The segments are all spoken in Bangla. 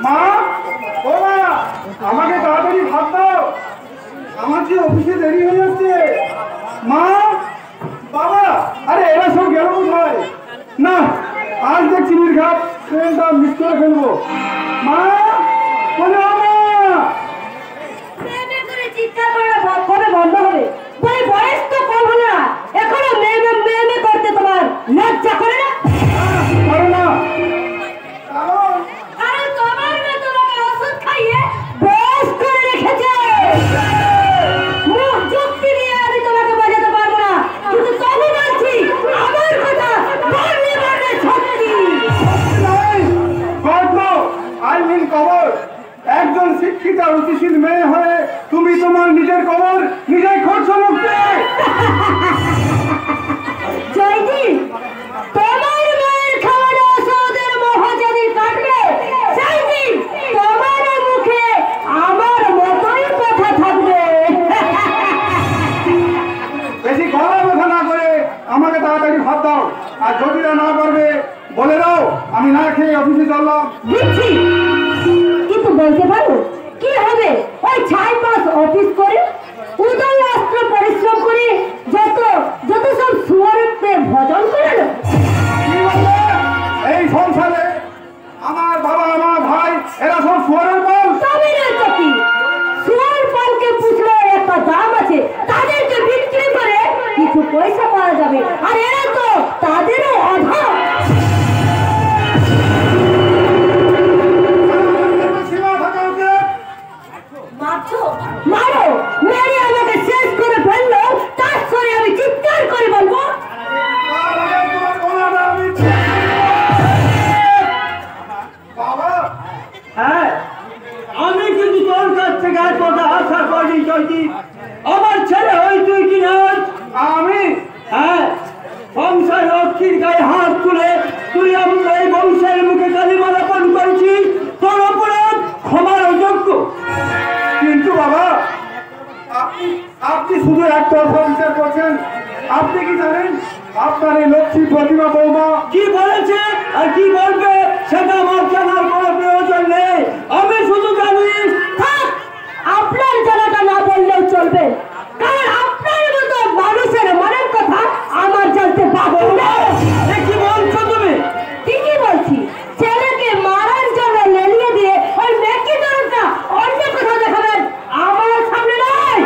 মা, ও মা, আমাকে তাড়াতাড়ি ভাত দাও, আমার যে অফিসে দেরি হয়ে যাচ্ছে। মা, বাবা, আরে এরা সব গেল কোথায়? না, আজ দেখছি নির্ঘাত ট্রেনটা মিস করে ফেলবো। মা, বলে চিৎকার কবে বন্ধ হবে? বলে বয়স তো কম হলো না, এখনো মেয়ে করতে তোমার লজ্জা করে না? করে না, কারণ তোমার মেয়ে তোমাকে ওষুধ খাইয়ে বয়স করে রেখেছে। মুখ যুক্তি দিয়ে আমি তোমাকে বোঝাতে পারবো না, কিন্তু তবু বলছি আমার কথা বললে বললে সত্যি। আই মিন কবর। একজন শিক্ষিত রুচিশীল মেয়ে হয়ে তুমি তোমার নিজের কবর নিজেই খরচা মুক্তি। জয়দি, তোমার মায়ের খাওয়ানো ওষুধের মোহ যদি কাটবে, জয়দি, তোমার মুখে আমার মতোই কথা থাকবে। বেশি গলা ব্যথা না করে আমাকে তাড়াতাড়ি ভাত দাও, আর যদি না পারবে বলে দাও, আমি না খেয়ে অফিসে চললাম। দিচ্ছি, কিন্তু বলতে পারো কি হবে? ওই 6 মাস অফিস করে উদয় অস্ত্র পরিশ্রম করে যত সব সুয়ারের ভজন করে না। কি বলবে? এই সংসারে আমার বাবা, আমার ভাই, এরা সব সুয়ারের পাল। তবে নয় তো কি, সুয়ার পালকে পুষলে একটা দাম আছে, তাদেরকে বিক্রি করে কিছু পয়সা পাওয়া যাবে, আর এরা তো তাদেরও অভাব। মারো, মেরে আমাকে শেষ করে ফেললো, তার সরে আমি চিৎকার করে বলবো। হ্যাঁ, আমি কিন্তু তোর কাছ থেকে আর কথা আশা করি যদি আমার ছেলে হই তুই কি নয়? আমি হ্যাঁ, সংসার লক্ষ্মীর গায়ে হাত তুলে তুই আমরা এই বংশের মুখে কালিমালা পান করেছিস, তোর অপরাধ ক্ষমার অযোগ্য। কিন্তু বাবা, আপনি শুধু একতরফা বিচার করছেন। আপনি কি জানেন আপনার এই লক্ষ্মী প্রতিমা বৌমা কি বলেছে আর কি বলবে সেটা আমার জানার কোনো প্রয়োজন নেই। আমি শুধু জানি আপনার জানাটা না বললেও চলবে, কারণ আপনার মতো মানুষের মনের কথা আমার জানতে বাকি নেই। কি বলছো তুমি? ঠিকই বলছি, ছেলেকে মারার জন্য লেলিয়ে দিয়ে ওই মেকি দরদটা অন্য কোথাও দেখাবেন, আমার সামনে নয়।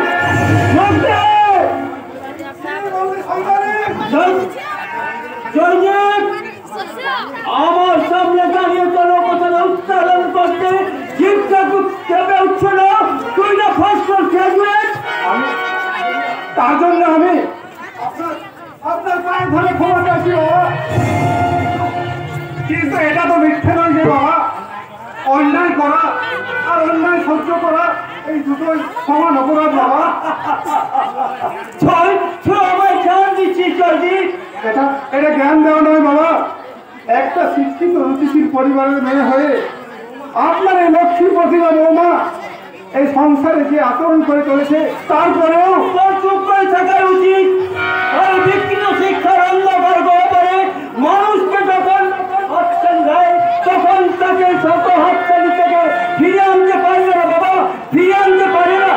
আমার সামনে দাঁড়িয়ে কোনো কথা উচ্চারণ করতে জিজ্ঞাসা কেঁপে উঠছিল। তুই না ফার্স্ট গ্রাজুয়েট? তার জন্য আমি আপনার পায়ে ধরে ক্ষমা চাইছি বাবা। কিন্তু এটা তো মিথ্যে নয় যে বাবা, অন্যায় করা আর অন্যায় সহ্য করা এই দুটোই সমান অপরাধ বাবা। আমায় জ্ঞান দিচ্ছিস জয়দীপ? এটা জ্ঞান দেওয়া নয় বাবা। একটা শিক্ষিত রুচিশীল পরিবারের মেয়ে হয়ে আপনার এই লক্ষ্মী প্রতিমা বৌমা এই সংসারে যে আচরণ করে চলেছে, তারপরেও তোর চুপ করে থাকা উচিত। আর বিকৃত শিক্ষার অন্ধকার গহ্বরে মানুষকে যখন হাতছানি দেয়, তখন তাকে শত হাতছানি থেকে ফিরে আনতে পারে না বাবা, ফিরে আনতে পারে না।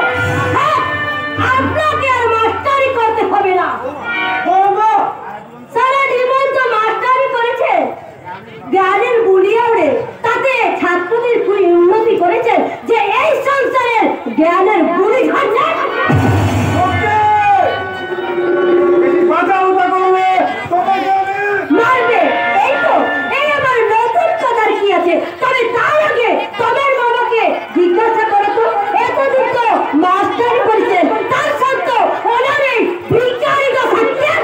আপনাকে আর মাস্টারি করতে হবে না। বৌমা, সারা জীবন তো মাস্টারি করেছে, জ্ঞানের বুলিয়ে ওড়ে, তাতে ছাত্রদের খুবই উন্নতি করেছেন যে এই সংসারের জ্ঞানের বুলি ঝাড়ছে। মারবে, এই তো, এই আমার নতুন কথার কি আছে? তবে তার আগে তোমার বাবাকে জিজ্ঞাসা করো তো, এতদিন তো মাস্টারি করেছেন, তার সত্ত্বেও ওনার এই ভিখারি থাকতেন।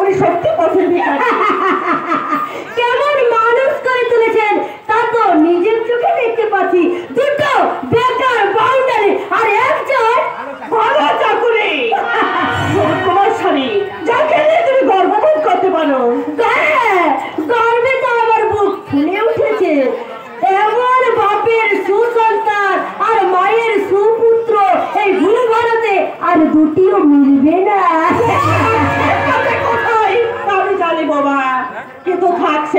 উনি সত্যি পথের ভিখারি।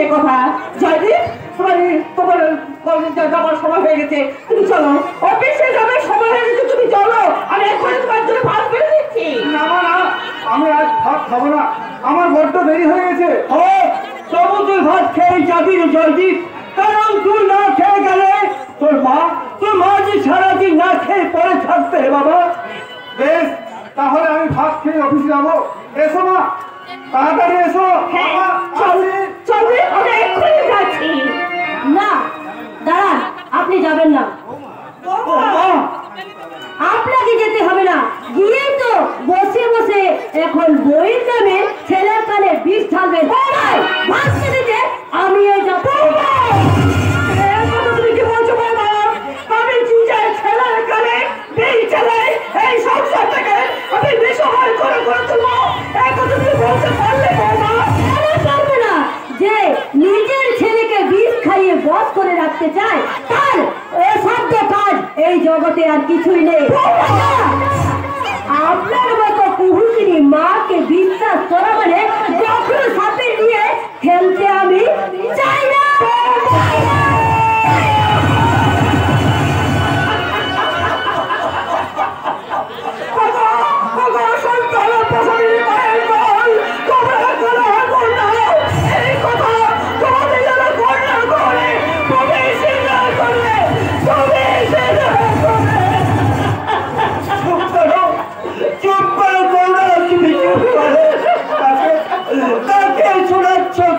সে কথা। জয়দীপ, তোমার কলেজে যাবার সময় হয়ে গেছে, তুমি চলো। অফিসে যাবার সময় হয়ে গেছে, তুমি চলো। আমি এখনই তোমার জন্য ভাত বেড়ে দিচ্ছি। না মা না, আমি আজ ভাত খাবো না, আমার বড্ড দেরি হয়ে গেছে। তবু তুই ভাত খেয়ে যাবি রে জয়দীপ, কারণ তুই না খেয়ে গেলে তোর মা যে সারাদিন না খেয়ে পরে থাকবে রে বাবা। বেশ, তাহলে আমি ভাত খেয়ে অফিসে যাবো। এসো মা, তাড়াতাড়ি এসো। বাবা, চলবে, আমি এক্ষুনি যাচ্ছি। না, দাঁড়ান, আপনি যাবেন না। আপনাকে যেতে হবে না, গিয়ে তো বসে বসে এখন বইয়ের নামে ছেলের কানে বিষ ঢালবেন। ভাবতে দিতে আমি এই যাব। তুমি কি বলছো বাবা? আমি চিজায় ছেলের কানে বিষ ঢালাই এই সংসার থেকে আমি বেসহায় করে তুলবো? এখন তুমি বলতে পারলে বাবা? পারবে না যে নিজের ছেলেকে বিষ খাইয়ে বস করে রাখতে চায়, তার অসাধ্য কাজ এই জগতে আর কিছুই নেই। আপনার মতো কুহুকিনী মাকে বিশ্বাস করা মানে যখন সাথে নিয়ে খেলতে আমি চাই না।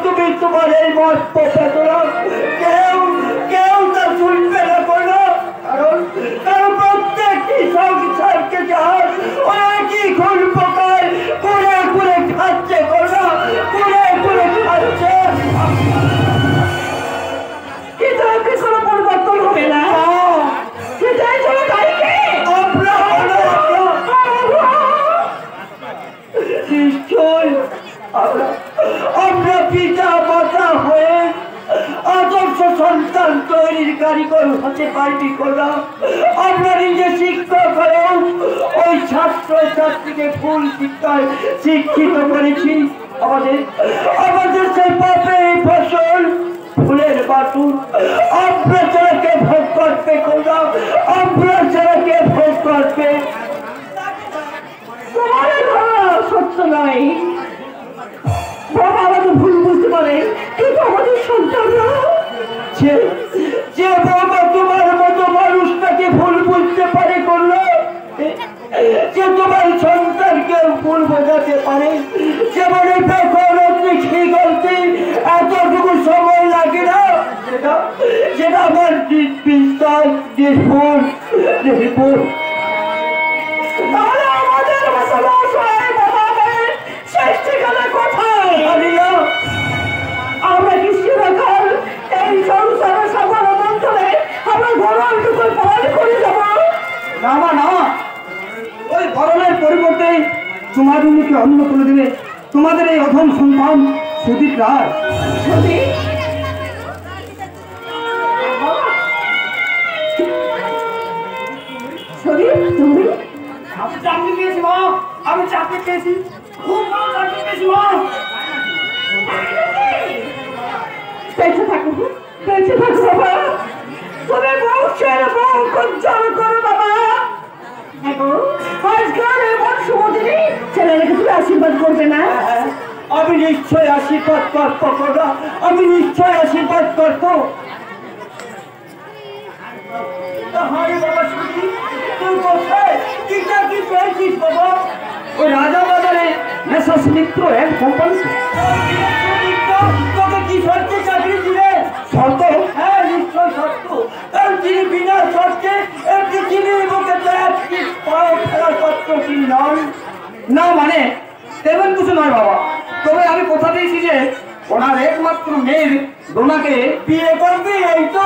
তুমি তোমার এই মত কেউ তা শুনবে না কোনো, কারণ প্রত্যেকটি সংসারকে যার অনেকই খুন পোকায় করে করে খাচ্ছে কোনো, করে খাচ্ছে। কিন্তু কোনো পরিবর্তন হবে না। সেটাই চলো তাইকে নিশ্চয় আমরা পিতা মাতা হয়ে আদর্শ সন্তান তৈরির কারিগর হতে পারবি করলাম। আমরা নিজে শিক্ষক হয়েও ওই ছাত্র ছাত্রীকে ফুল শিক্ষায় শিক্ষিত করেছি। আমাদের সেই পাপের ফসল ফুলের বাটুল আমরা যাকে ভোগ করবে করলাম, আমরা যাকে ভোগ করবে। সত্য নয় বাবা, আমাদের ভুল বুঝতে পারে, কিন্তু আমাদের সন্তানরা যে বাবা তোমার মতো মানুষটাকে ভুল বুঝতে পারে করলো, যে তোমার সন্তানকে ভুল বোঝাতে পারে, যেমন কি গলতি এতটুকু সময় লাগে না, যেটা আমার বিশ্বাস নির্ভুল। তাহলে আমাদের শেষ ঠিকানা কোথায়? আমরা কৃষ্ণকাল এই সংসারের সবার অন্তরে আমরা গরমটুকু পালন করে যাব। না মা না, ওই ভরণের পরিবর্তে তোমাদের মুখে অন্ন তুলে দিলে তোমাদের এই অধম সন্তান সুদীপ রায়। তুমি আমি চাকরি পেয়েছি মা, আমি চাকরি পেয়েছি, খুব ভালো চাকরি পেয়েছি মা। বেঁচে থাকো বাবা, তুমি বংশের বউ উজ্জ্বল করো বাবা। আজকাল এমন সুমদিনী ছেলেটাকে তুমি আশীর্বাদ করবে না? আমি নিশ্চয় আশীর্বাদ করবো করবো, আমি নিশ্চয় আশীর্বাদ করবো। ওই রাজা বাজারে মেসাস মিত্র এক কোম্পানি তোকে কি শর্তে চাকরি দিলে? শর্ত? হ্যাঁ নিশ্চয় শর্ত, কারণ তিনি বিনা শর্তে পৃথিবীর বুকে ফেলার পত্র কি নন? না মানে তেমন কিছু নয় বাবা, তবে আমি কথা দিয়েছি যে ওনার একমাত্র মেয়ের ডোনাকে বিয়ে করবি, এই তো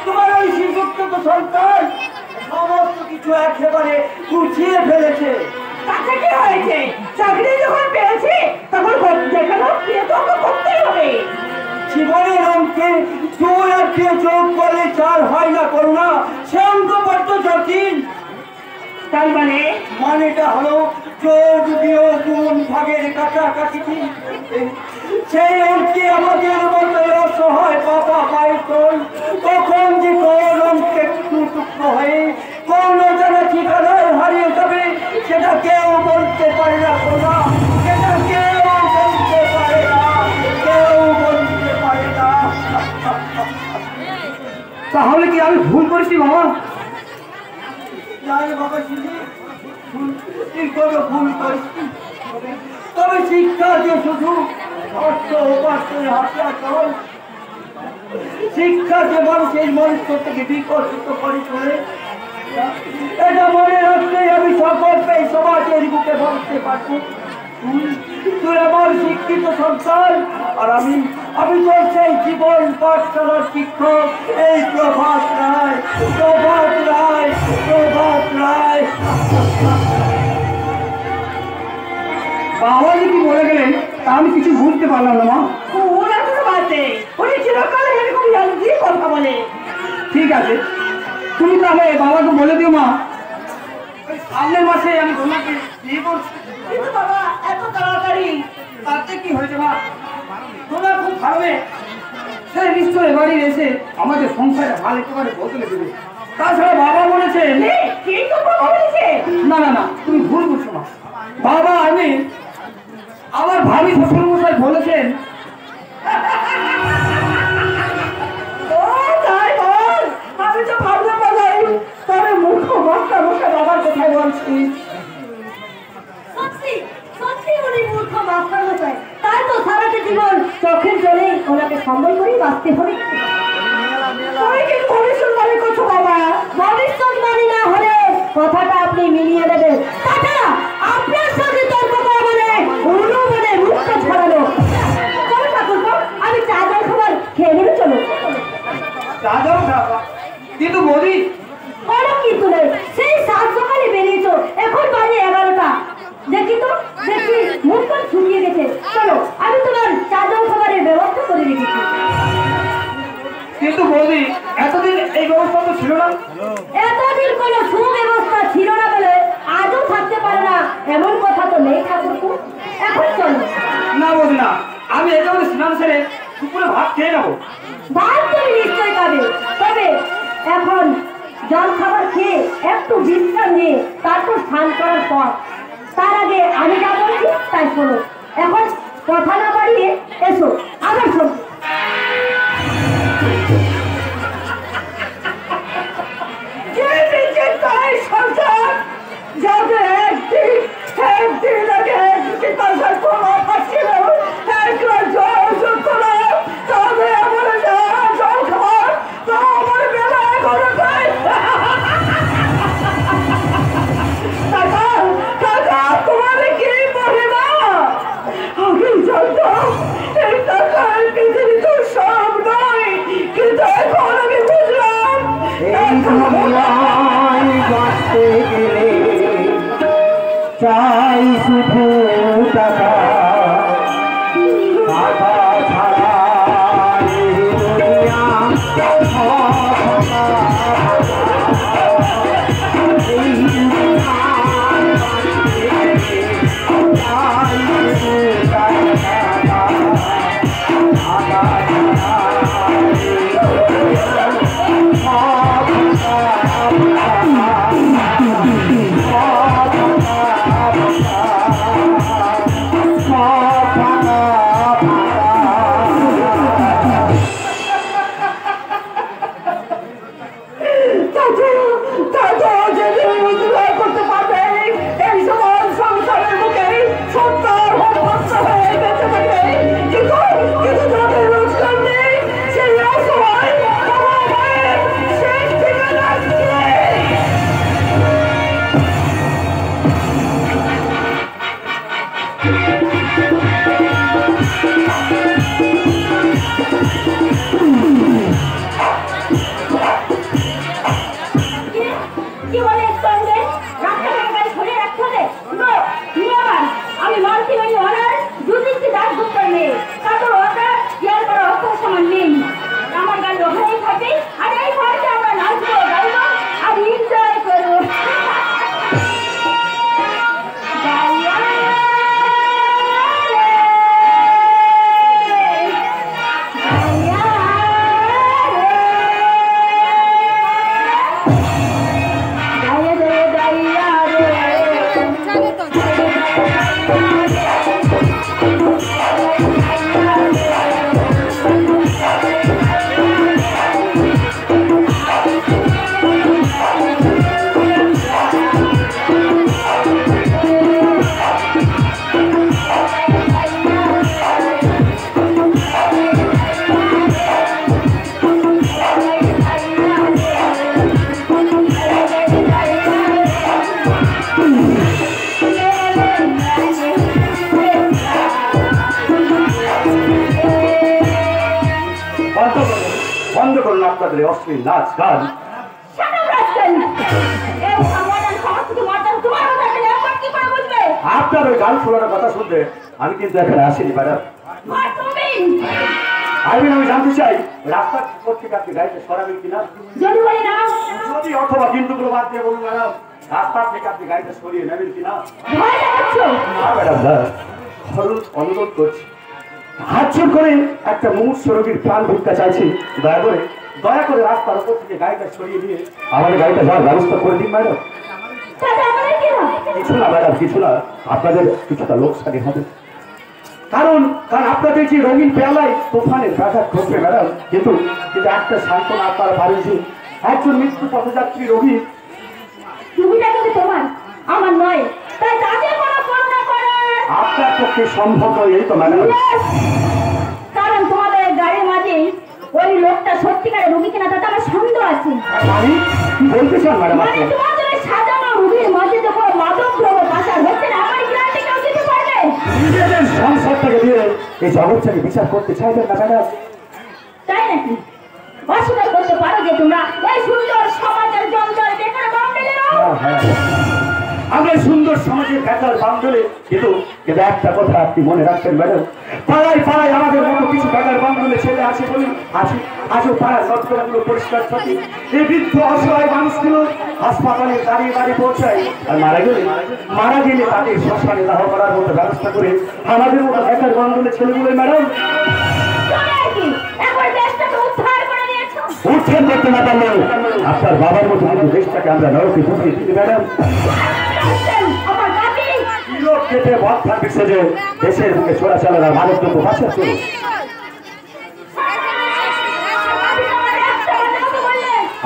তোমার ওই শিশুক্ত সন্তান সমস্ত কিছু একেবারে গুছিয়ে ফেলেছে। তাতে কি হয়েছে? চাকরি যখন পেয়েছি তখন যেখানে বিয়ে তো করতেই হবে। জীবনের অঙ্কে চোর আর কে চোখ বলে চার হয় না করুণা, সে অঙ্ক বড্ড জটিল। তার মানে মানেটা হলো যোগ বিয়োগ গুণ ভাগের কাছাকাছি সেই অঙ্কে আমাদের মতো অসহায় বাবা মায়ের তোল তখন যে কোন অঙ্কে টুকরো হয়ে কোন জানা ঠিকানায় হারিয়ে যাবে সেটা কেউ বলতে পারে না কোনা, সেটা কেউ বলতে পারে না, কেউ বলতে পারে না। তাহলে কি আমি ভুল করেছি বাবা? জানি বাবা শুনি তুই কোনো ভুল করিস, তবে শিক্ষা যে শুধু অর্থ উপার্জনের হাতিয়ার নয়, শিক্ষা যে মানুষের মনুষ্য থেকে বিকশিত করে তোলে এটা মনে রাখতে আমি সকলকে এই সমাজের বুকে বলতে পারবো তুই আমার শিক্ষিত সন্তান আর আমি তোর সেই জীবন পাঠশালার শিক্ষক এই প্রভাত রায়, প্রভাত রায়, প্রভাত রায়। বাবা যে কি বলে গেলেন তা আমি কিছু বুঝতে পারলাম না মা। ওরা কোনো বাদ নেই, উনি চিরকাল এরকম দিয়ে কথা বলে। ঠিক আছে, তুমি তাহলে বাবাকে বলে দিও মা সামনের মাসে আমি তোমাকে বিয়ে করছি। কিন্তু বাবা এত তাড়াতাড়ি তাতে কি হয়েছে মা? তোমরা খুব ভাবে সে নিশ্চয় এবারই এসে আমাদের সংসারে ভালো একেবারে বদলে দেবে। তাছাড়া বাবা বলেছে কিন্তু বলেছে না না না তুমি ভুল বুঝছো মা। বাবা আমি আমার ভাবি শ্বশুর মশাই বলেছেন আমি তো ভাবলাম বাবাই তবে মুখ মশা মশা বাবার কোথায় বলছি সত্যি সত্যি উনি মূর্খ মাস্টার মশাই, তাই তো সারাটা জীবন চোখের জলে ওনাকে সম্বল করেই বাঁচতে হবে। তুমি কি ভবিষ্যৎবাণী করছো বাবা? ভবিষ্যৎবাণী না হলে কথাটা আপনি মিলিয়ে নেবেন। তাছাড়া আপনার সঙ্গে তর্ক করা মানে অন্য মানে মুক্ত ছড়ানো। চলো ঠাকুরপো, আমি চা জল খাবার খেয়ে নেবে চলো। দাদাও খাবা কিন্তু বলি কোনো কিন্তু নেই, সেই 7 সকালে বেরিয়েছো, এখন বাজে 11টা। দেখি তো দেখি মুখ শুকিয়ে গেছে। চলো আমি তোমার চা জল খাবারের ব্যবস্থা করে রেখেছি। কিন্তু বৌদি এতদিন এই ব্যবস্থা তো ছিল না। এতদিন কোনো সুব্যবস্থা ছিল না বলে আজও থাকতে পারে না এমন কথা তো নেই ঠাকুরপো। এখন চলো। না বৌদি না, আমি একেবারে স্নান সেরে দুপুরে ভাত খেয়ে নেবো। ভাত তুমি নিশ্চয় পাবে, তবে এখন জল খাবার খেয়ে একটু বিশ্রাম নিয়ে তারপর স্নান করার পর। তার আগে আমি যা বলছি তাই শোনো। এখন কথা না বাড়িয়ে এসো আমার সঙ্গে। যাবে একদিন আগে তার কোনো ছিল একবার জল ওষুধ করো, তবে আমার জল খাবার তো আমার বেলায় করে দেয়। কাকা কাকা তোমার কি বলে না? আমি জানতাম এই টাকার পৃথিবী তো সব নয়, কিন্তু এখন আমি বুঝলাম এই দুনিয়ায় বাঁচতে গেলে চাই শুধু টাকা, টাকা ছাড়া এই দুনিয়া এই দুনিয়ায় বাঁচতে গেলে চাই শুধু টাকা, টাকা ছাড়া এই দুনিয়া অশ্লীল নাচ গান। আপনার ওই গান শোনার কথা শুনতে আমি কিন্তু এখানে আসিনি ম্যাডাম। আমি জানতে চাই রাস্তা থেকে আপনি গাড়িতে সরাবেন কিনা, যদি অথবা কিন্তু বাদ দিয়ে বলুন ম্যাডাম রাস্তা থেকে আপনি গাড়িটা সরিয়ে নেবেন কিনা। ম্যাডাম অনুরোধ করছি, হাত জোর করে একটা মুমূর্ষু রোগীর প্রাণ ভিক্ষা চাইছি, দয়া করে রাস্তার উপর থেকে গাড়িটা সরিয়ে দিয়ে আমাদের গাড়িটা যাওয়ার ব্যবস্থা করে দিন ম্যাডাম। কিছু না ম্যাডাম, কিছু না, আপনাদের কিছুটা লোকসানি হবে, কারণ আপনাদের যে রঙিন পেয়ালায় তুফানের ব্যাঘাত ঘটবে ম্যাডাম, কিন্তু একটা সান্ত্বনা আপনারা পারেছি, একজন মৃত্যু পথযাত্রী রোগী আমার নয়, তাই তাকে আপনার পক্ষে সম্ভব নয়, এই তো ম্যাডাম। কারণ তোমাদের গাড়ির মাঝে ওই লোকটা সত্যিকারের রোগী কিনা তাতে আমার সন্দেহ আছে। কি বলতে চান ম্যাডাম? তোমাদের সাজানো রোগীর মাঝে যখন মাদক দ্রব্য পাচার হচ্ছে না, আমার গ্রান্টে কেউ দিতে পারবে? নিজেদের সংসারটাকে দিয়ে এই জগৎটাকে বিচার করতে চাইবেন না ম্যাডাম? তাই নাকি? অস্বীকার করতে পারো যে তোমরা এই সুন্দর সমাজের জঞ্জাল বেকার বাঙালি আমরা সুন্দর সমাজের বেকার বাঙালি, কিন্তু একটা কথা আপনি মনে রাখবেন ম্যাডাম, পাড়ায় পাড়ায় আমাদের মতো কিছু বেকার বাঙালি ছেলে আছে বলে আজও পাড়ার সৎকরাগুলো পরিষ্কার থাকে। এই বৃদ্ধ অসহায় মানুষগুলো হাসপাতালে দাঁড়িয়ে দাঁড়িয়ে পৌঁছায়, আর মারা গেলে তাদের শ্মশানে দাহ করার মতো ব্যবস্থা করে আমাদের মতো বেকার বাঙালি ছেলেগুলো ম্যাডাম উদ্ধার করতে না পারলে আপনার বাবার মতো কিন্তু দেশটাকে আমরা নরকে ঢুকিয়ে দিই ম্যাডাম। কেটে বধ থাকবে যে দেশের বুকে চোরাচালার আর মানবদ্রব্য পাচার করুন।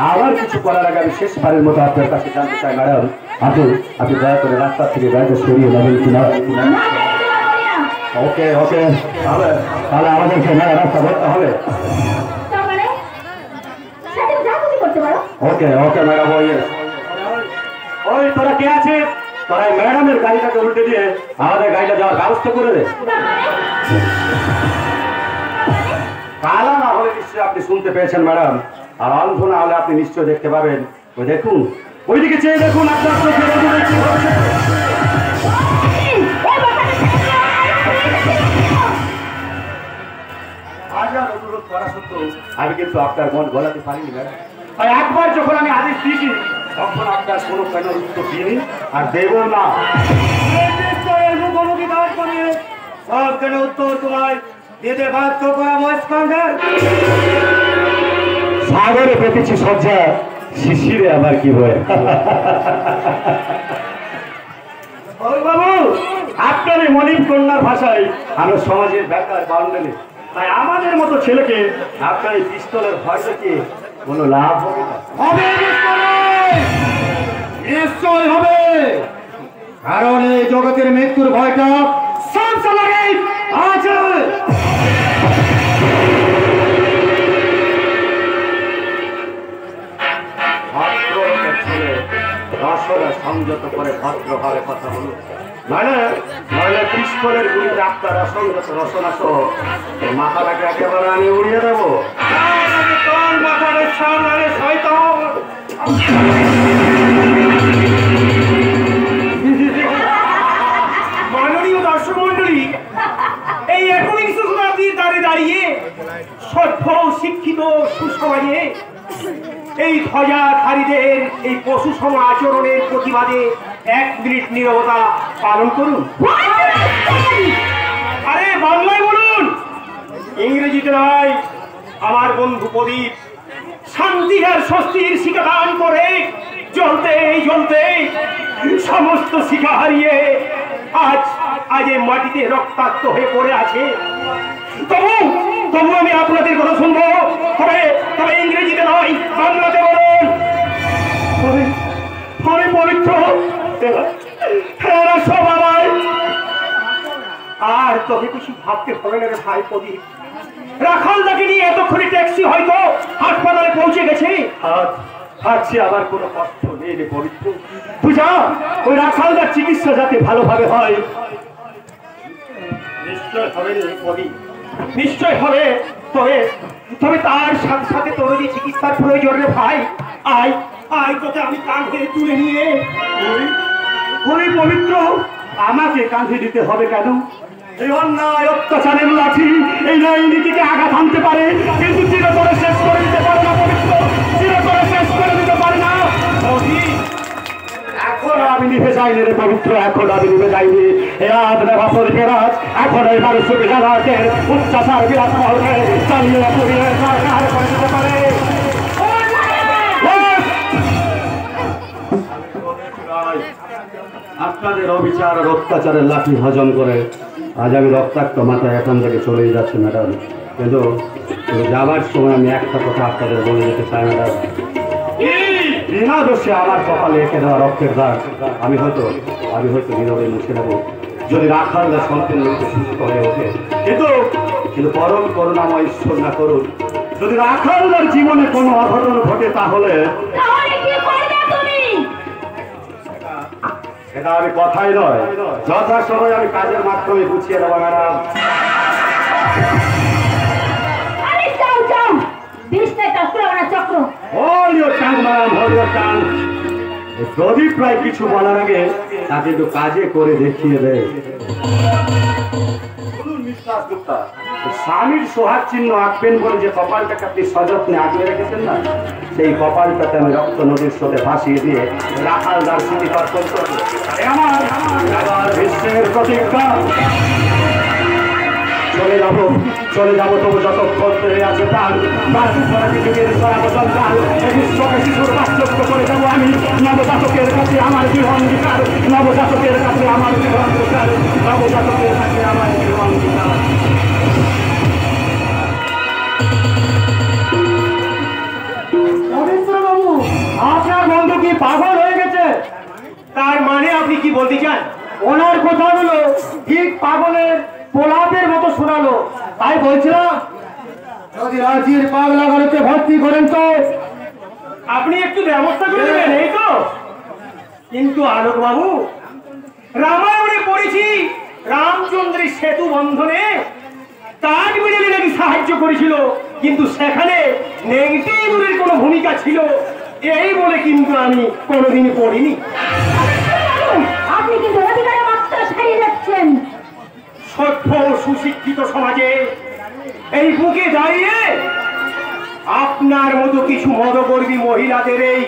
আবার কিছু করার আগে আমি শেষবারের মতো আপনার কাছে জানতে চাই ম্যাডাম, আপনি দয়া করে রাস্তা থেকে গাড়িটা সরিয়ে নেবেন কিনা। ওকে ওকে, তাহলে আমাদেরকে রাস্তা ধরতে হবে। ওকে ওকে ম্যাডাম, ওই তোরা কে আছে, তোরা ম্যাডামের গাড়িটাকে উল্টে দিয়ে আমাদের গাড়িটা যাওয়ার ব্যবস্থা করে দে। কালা না হলে নিশ্চয়ই আপনি শুনতে পেয়েছেন ম্যাডাম, আর অন্ধ না হলে আপনি নিশ্চয়ই দেখতে পাবেন। ওই দেখুন, ওইদিকে চেয়ে দেখুন, আপনার চোখে কি হচ্ছে। হাজার অনুরোধ করা সত্ত্বেও আমি কিন্তু আপনার মন গলাতে পারিনি ম্যাডাম। একবার যখন আমি আদেশ দিয়েছি তখন আপনার কোনো কেন উত্তর দিইনি আর দেব না। মুখোমুখি দাঁড় করিয়ে সব কেন উত্তর তোমায় দিতে বাধ্য করা সাগরে পেতেছি সজ্জা, শিশিরে আবার কি বয়। বাবু, আপনার এই মনিম কন্যার ভাষায় আমরা সমাজের বেকার বাঙালি, তাই আমাদের মতো ছেলেকে আপনার এই পিস্তলের ভয় থেকে কোনো লাভ হবে না। নিশ্চয় হবে, কারণ এই জগতের মৃত্যুর ভয়টা সব সময় আছে। সংযত করে ভদ্রভাবে কথা বলুন, নইলে পিস্তলের গুলিতে আপনার অসংগত রচনা সহ মাথাটাকে একেবারে আমি উড়িয়ে দেবো। মাননীয় দর্শক মন্ডলী, এই একবিংশ শতাব্দীর দাঁড়িয়ে দাঁড়িয়ে সভ্য শিক্ষিত সুসমাজে এই ধ্বজাধারীদের এই পশু সম আচরণের প্রতিবাদে 1 মিনিট নীরবতা পালন করুন। আরে বাংলায় বলুন, ইংরেজিতে নয়। আমার বন্ধু প্রদীপ শান্তি আর স্বস্তির শিক্ষা দান করে জ্বলতে জ্বলতে সমস্ত শিক্ষা হারিয়ে আজ এই মাটিতে রক্তাক্ত হয়ে পড়ে আছে। তবু আমি আপনাদের কথা শুনবো, তবে ইংরেজিতে নয়, বাংলাতে বলুন। আমি পবিত্র, সব আমার। আর তোকে কিছু ভাবতে হবে না রে ভাই প্রদীপ। রাখালদাকে নিয়ে এতক্ষণে ট্যাক্সি হয়তো হাসপাতালে পৌঁছে গেছে। থাকছে আবার কোনো কষ্ট নেই রে পবিত্র। তুই যা, ওই রাখালদার চিকিৎসা যাতে ভালোভাবে হয়। নিশ্চয় হবে রে প্রদীপ, নিশ্চয় হবে। তবে তবে তার সাথে সাথে তোর যে চিকিৎসার প্রয়োজন রে ভাই, আয় আয় তোকে আমি কাঁধে তুলে নিয়ে ওই পবিত্র আমাকে কাঁধে দিতে হবে কেন? এই অন্যায় অত্যাচারের লাঠি এই নীতিকে আঘাত আনতে পারে, কিন্তু চিরতরে শেষ করে দিতে পারে না পবিত্র, চিরতরে শেষ করে দিতে পারে না। এখন আমি নিভে যাইনি রে পবিত্র, এখন আমি নিভে যাইনি। রাত নেভা পরিবেরাজ এখন এই মানুষ বিরাজের উচ্চাচার বিরাট মহলে চালিয়ে পুড়িয়ে সরকার করে দিতে পারে। আপনাদের অবিচার আর অত্যাচারের লাঠি হজম করে আজ আমি রক্তাক্ত মাথায় এখান থেকে চলেই যাচ্ছি ম্যাডাম, কিন্তু যাবার সময় আমি একটা কথা আপনাদের বলে যেতে চাই ম্যাডাম, বিনা দোষে আমার কপালে এঁকে দেওয়া রক্তের দাগ আমি হয়তো নীরবে মুছে নেব যদি রাখালরা সম্পূর্ণ সুস্থ হয়ে ওঠে, কিন্তু পরম করুণাময় ঈশ্বর না করুন যদি রাখালদার জীবনে কোনো অঘটন ঘটে তাহলে এটা আমি কথাই নয়, যথাসময় আমি কাজের মাধ্যমে গুছিয়ে দেবো ম্যাডাম। প্রদীপ প্রায় কিছু বলার আগে তাকে একটু কাজে করে দেখিয়ে দেয়। স্বামীর সোহাগ চিহ্ন আঁকবেন বলে যে কপালটাকে আপনি সযত্নে আঁকড়ে রেখেছেন না, সেই কপালটাকে আমি রক্ত নদীর সাথে ভাসিয়ে দিয়ে রাখালদার স্মৃতি তর্পণ করবো। আমার বিশ্বের প্রতিজ্ঞা চলে যাবো তবু যতক্ষণ ধরে আছে প্রাণ যুগের বিশ্বকে শিশুর বাস্তব্য করে যাবো আমি। নবজাতকের কাছে আমার জীবন বিচার, নবজাতকের কাছে আমার জীবন বিচার, নবজাতকের কাছে আমার জীবন বিচার। রবীন্দ্রবাবু, আপনার বন্ধু কি পাগল হয়ে গেছে? তার মানে আপনি কি বলতে চান? ওনার কথাগুলো ঠিক পাগলের প্রলাপের মতো শোনালো, তাই বলছিলাম যদি রাজির পাগলা ঘরেতে ভর্তি করেন তো আপনি একটু ব্যবস্থা করে দেবেন, এই তো। কিন্তু আলোক বাবু, রামায়ণে পড়েছি রামচন্দ্রের সেতু বন্ধনে কাঠ বিড়ালি নাকি সাহায্য করেছিল, কিন্তু সেখানে নেগেটিভের কোনো ভূমিকা ছিল এই বলে কিন্তু আমি কোনোদিন পড়িনি। আপনি কিন্তু অধিকারের মাত্রা ছাড়িয়ে যাচ্ছেন। সভ্য সুশিক্ষিত সমাজে এই বুকে দাঁড়িয়ে আপনার মতো কিছু মদগর্বী মহিলাদের এই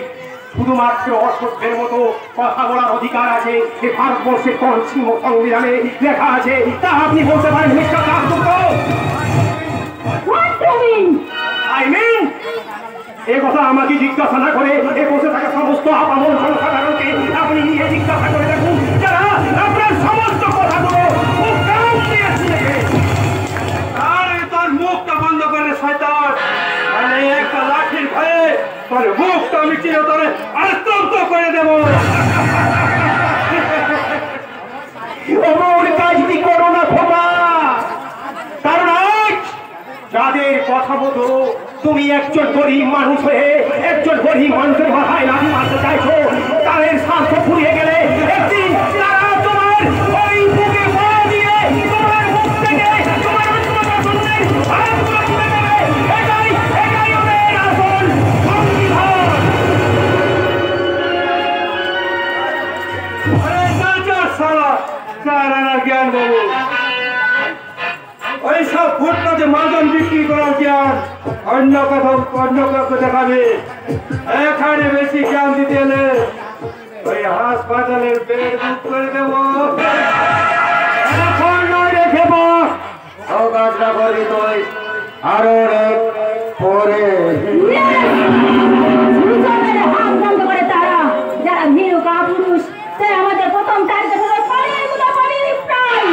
শুধুমাত্র অসভ্যের মতো কথা বলার অধিকার আছে এই ভারতবর্ষের পশ্চিম সংবিধানে লেখা আছে, তা আপনি বলতে পারেন মিস্টার দাসগুপ্ত? আই মিন এ কথা আমাকে জিজ্ঞাসা না করে এ বসে থাকা সমস্ত আপামর জনসাধারণকে আপনি নিয়ে জিজ্ঞাসা করে দেখুন, যারা আপনার সমস্ত কথাগুলো খুব কান দিয়ে শুনেছে। আরে তোর মুখটা বন্ধ করে শয়তান, আরে একটা লাঠির ভয়ে তোর মুখটা আমি চিরতরে আস্তব্ধ করে দেব। অমর কাজটি করো না খোকা, কারণ আজ যাদের কথা বলো তুমি একজন গরিব মানুষ হয়ে একজন গরিব মানুষের ভাষায় লাঠি মারতে চাইছো, তাদের স্বার্থ ফুরিয়ে গেলে একদিন তারা তোমার ওই বুকে পা দিয়ে তোমার মুখ থেকে তোমার আত্মপছন্দের ভারতগুলো তুলে দেবে। এটাই ওদের আসল সংবিধান। আরে কাঁচা সালা সারা জ্ঞান বাবু, ওইসব ফুটপাতে মাদন বিক্রি করার জ্ঞান অন্য কাউকে দেখাবে। এখানে বেশি জ্ঞান দিতে এলে ওই হাসপাতালের বেড বুক করে দেব। এখন নয় রেখে কাজটা করি তুই আরো পরে হাত বন্ধ করে তারা যারা ভীরু কাপুরুষ, তাই আমাদের প্রথম তারিখে হলো পানির প্রায়।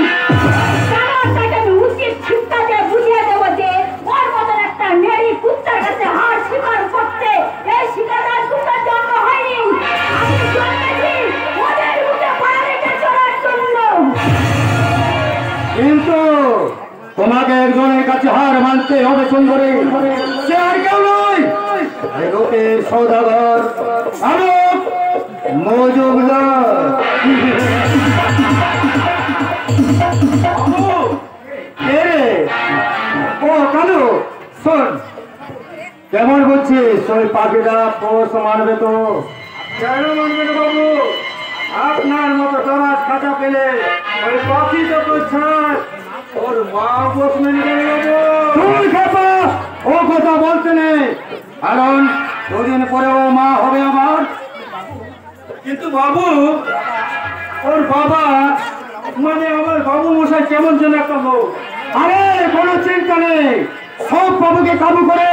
তাকে আমি উচিত শিক্ষা দিয়ে বুঝিয়ে দেবো যে ওর মতন একটা মেরি কুত্তার কাছে হার স্বীকার করতে এই শিকার কুত্তার জন্ম হয়নি। আমি জন্মেছি ওদের মুখে পা রেখে চলার জন্য। কিন্তু তোমাকে একজনের কাছে হার মানতে হবে সুন্দরী, সে আর কেউ নয় লোকের সৌদাগর আলোক মজুমদার। ও কালু, শোন, কেমন বলছিস ওই পাখিটা পোষ মানবে তো? কেন মানবে না বাবু? আপনার মতো দরাজ খাতা পেলে ওই পাখি তো করছেন, ওর মা পোষ মেনে যাবে বাবু। তুই খেপা, ও কথা বলতে নেই, কারণ দুদিন পরে ও মা হবে আমার। কিন্তু বাবু, ওর বাবা মানে আমার বাবু মশাই কেমন যেন একটা লোক। আরে কোনো চিন্তা নেই, সব বাবুকে কাবু করে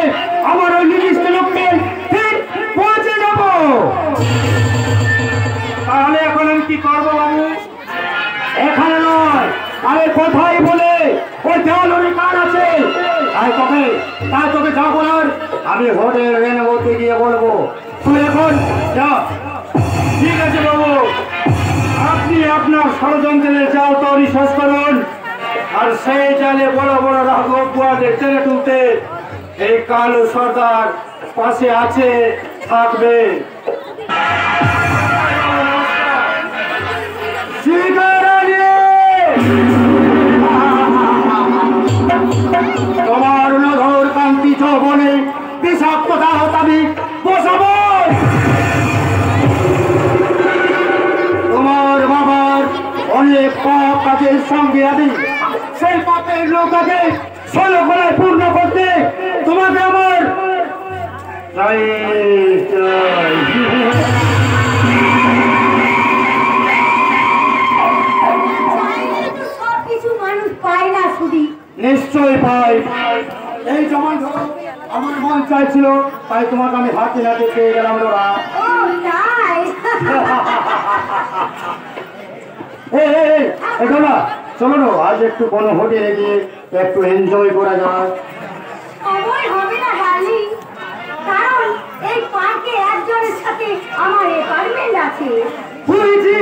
আমার ওই নির্দিষ্ট লোককে ঠিক পৌঁছে যাব। তাহলে এখন আমি কি করবো বাবু? এখানে নয়, আরে কোথায় বলে ওই দেওয়ালি কার আছে, তাই তোকে যা বলার আমি হোটেল রেনবতে গিয়ে বলবো। তুই এখন যা। ঠিক আছে বাবু, আপনি আপনার ষড়যন্ত্রের জাল তৈরি শেষ করুন, আর সেই জালে বড় বড় রাঘব বুয়াদের টেনে তুলতে এই কালু সর্দার পাশে আছে, থাকবে। তোমার নধর কান্তি যৌবনে বিষাক্ততা আমি বসাবো। তোমার বাবার অনেক পাপ কাজের সঙ্গে আমি সেই পাপের লোককে 16 গলায় পূর্ণ করতে তোমাকে আমার সবকিছু মানুষ পায় না শুধু। নিশ্চয়ই পাই। এই যেমন ধরো আমার মন চাইছিল, তাই তোমাকে আমি হাতে নাতে পেয়ে গেলাম। ওরা ও তাই? এটা না, চলো না আজ একটু কোনো হোটেলে গিয়ে একটু এনজয় করা যায়। সময় হবে না ডার্লিং, কারণ এই পার্কে একজনের সাথে আমার অ্যাপার্টমেন্ট আছে। বুঝেছি।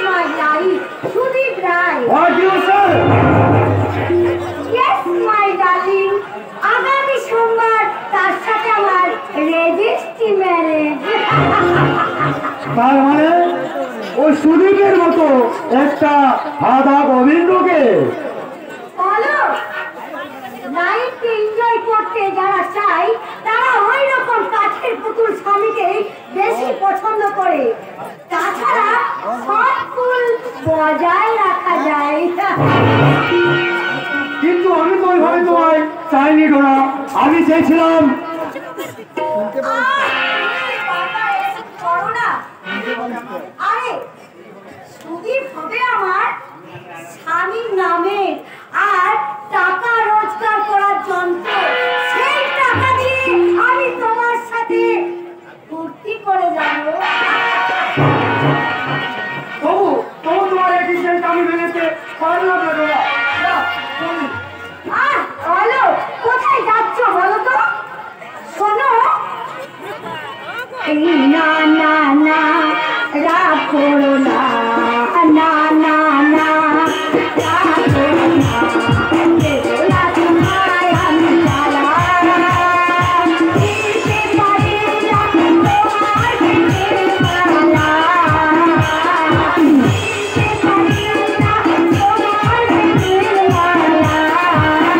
My life, Sudip Roy. What you say? Yes, my darling. আগামী সোমবার তার সাথে আমার রেজিস্ট্রি ম্যারেজ। তার মানে ওই সুদীপের মতো একটা হাদা গোবিন্দকে বলো, লাইফ এনজয় করতে যারা চায় তারা ওই রকম কাঠের পুতুল স্বামীকে বেশি পছন্দ করে। তাছাড়া সব ফুল বজায় রাখা যায়। কিন্তু আমি তো ওইভাবে তোমায় চাইনি ডোনা, আমি চেয়েছিলাম আরে সুদীপ হবে আমার স্বামীর নামে, আর টাকা রোজগার করার যন্ত্র। সেই টাকা দিয়ে আমি তোমার সাথে ফুর্তি করে যাব। তবু তবু তোমার এই ডিসিশনটা আমি মেনেতে পারলাম না ডোনা। বলো কোথায় যাচ্ছ বলো তো? শোনো, এই না না না রাগ করো না, না না না রাগ করো না, বেদনা তোমায় আমি জ্বালা, দিতে পারি না তোমার প্রেমের মালা, দিতে পারি না তোমার প্রেমের মালা, না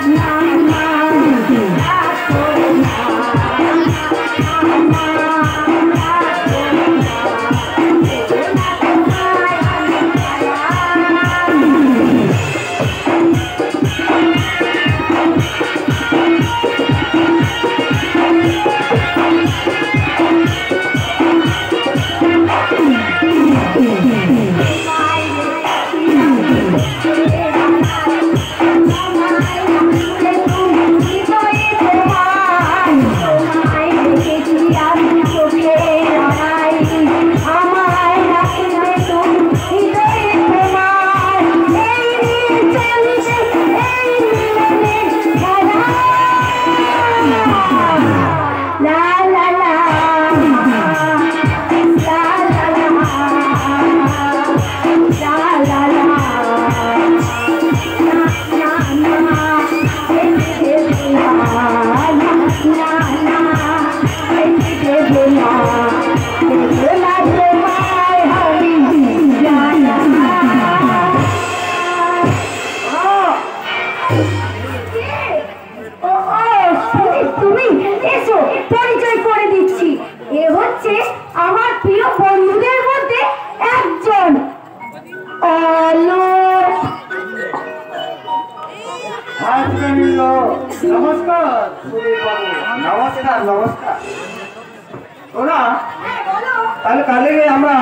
না না রাগ করো না, প্রিয় বন্ধুদের মধ্যে একজন। নমস্কার নমস্কার নমস্কার। ওরা তাহলে কালে আমরা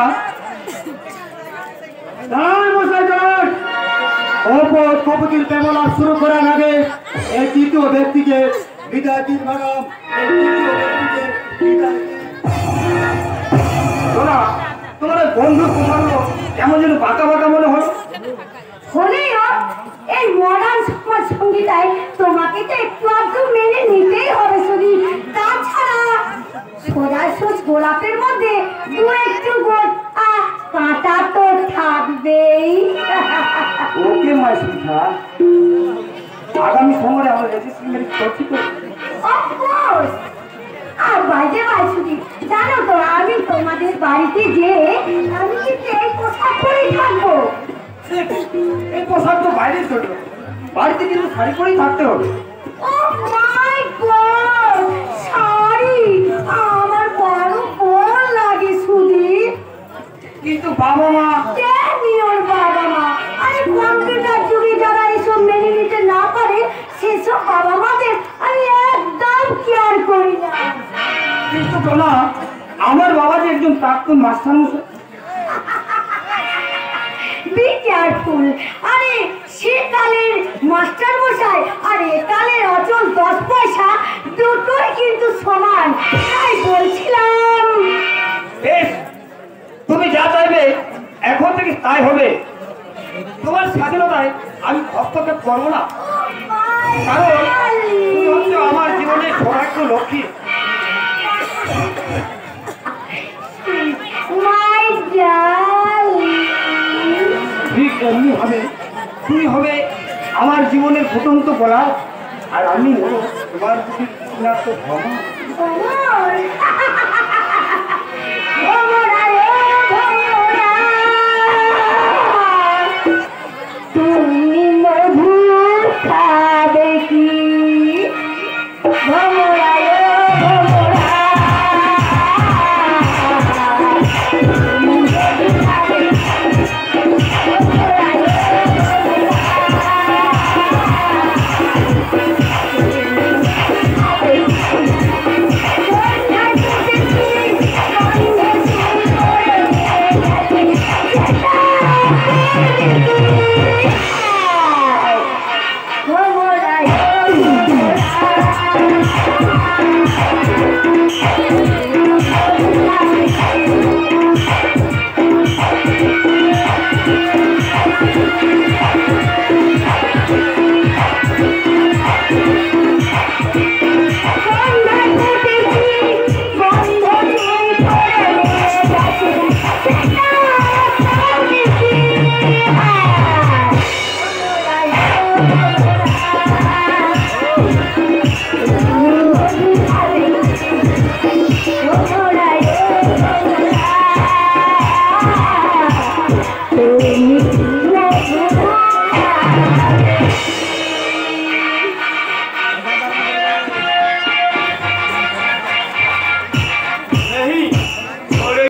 কপতির প্রেমলা শুরু করার আগে এই তৃতীয় ব্যক্তিকে বিদায় দিন ম্যাডাম। তোমার বন্ধু কোথাও এমন যেন বাঁকা বাঁকা মনে হয়। হলেও এই মডার্ন সমাজ সঙ্গীতায় তোমাকে তো একটু আধটু মেনে নিতেই হবে শুধু। তাছাড়া সোজা সোজ গোলাপের মধ্যে দু একটু কাঁটা তো থাকবেই। ওকে মাই সুধা, আগামী সময়ে আমরা রেজিস্ট্রেশন করছি তো। অফকোর্স। আর বাইরে বাইশুদি জানো তো আমি তোমাদের বাড়িতে যে আমি কিন্তু এই পোশাক পরেই থাকবো। এই পোশাক তো বাইরে ছোট, বাড়িতে কিন্তু শাড়ি পরেই থাকতে হবে। Oh my God! শাড়ি আমার বড় বড় লাগে সুদীপ। কিন্তু বাবা মা ওর বাবা মা আরে কম্পিউটার যুগে যারা এসব মেনে নিতে না পারে সেসব বাবা মাদের আমি একদম কেয়ার করি না। কিন্তু না, আমার বাবা যে একজন প্রাক্তন মাস্টার মশাই। Be careful. আরে সে কালের মাস্টার মশাই আর এ কালের অচল 10 পয়সা দুটোই কিন্তু সমান। তাই বলছিলাম বেশ, তুমি যা চাইবে এখন থেকে তাই হবে। তোমার স্বাধীনতায় আমি হস্তক্ষেপ করবো না, কারণ তুমি হচ্ছে আমার জীবনের সৌভাগ্য লক্ষ্মী। My darling. ঠিক এমনি হবে, তুমি হবে আমার জীবনের ফুটন্ত বলা, আর আমি হবো তোমার ভ্রমণ। তুমি মধু খাবে কি ভ্রমরায় ভ্রমরা।